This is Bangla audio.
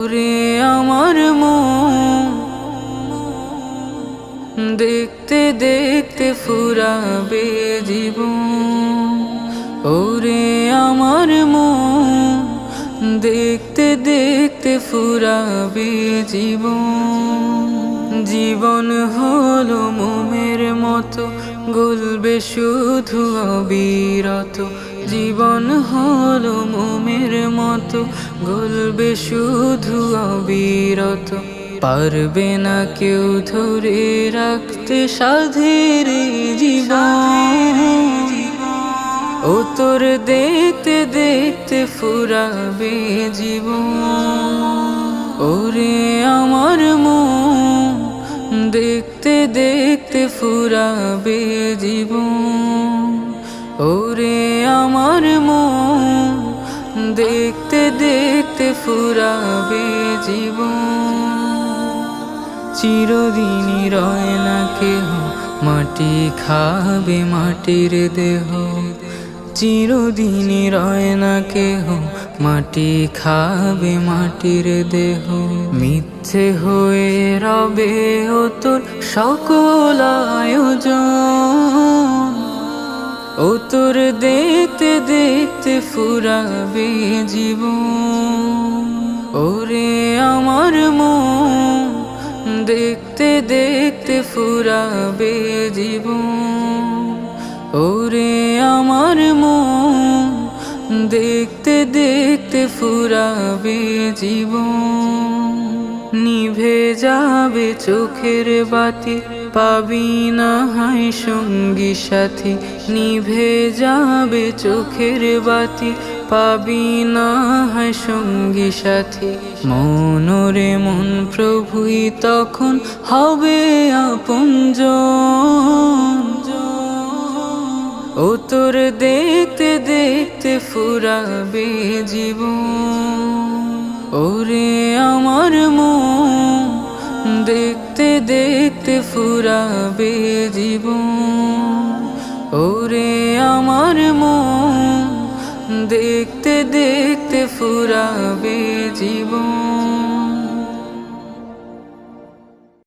ওরে আমার মন দেখতে দেখতে ফুরাবে জীবন। ওরে আমার মন দেখতে দেখতে ফুরাবে জীবন। জীবন হলো মোমের মতো গলবে শুধু অবিরত। জীবন হলো মোমের মতো গলবে শুধু অবিরত। পারবে না কেউ ধরে রাখতে সাধের জীবন। ও তোর দেখতে দেখতে ফুরাবে জীবন। ওরে আমার মন দেখতে দেখতে ফুরাবে জীবন। ওরে আমার মন দেখতে দেখতে ফুরাবে জীবন। চিরদিনই রয় না কেহ, মাটি খাবে মাটির দেহ। চিরদিনই রয় না কেহ, মাটি খাবে মাটির দেহ। মিথ্যে হয়ে রবে ও তোর সকল আয়োজন। ও তোর দেখতে দেখতে ফুরাবে জীবন। ওরে আমার মন দেখতে দেখতে ফুরাবে জীবন। ওরে আমার মন দেখতে দেখতে ফুরাবে জীবন। নিভে যাবে চোখের বাতি, পাবি না হায় সঙ্গী সাথী। নিভে যাবে চোখের বাতি, পাবি না হায় সঙ্গী সাথী। মনরে মন প্রভুই তখন হবে আপনজন। ও তোর দেখতে দেখতে ফুরাবে জীবন। ওরে আমার মন দেখতে দেখতে ফুরাবে জীবন। ওরে আমার মন দেখতে দেখতে ফুরাবে জীবন।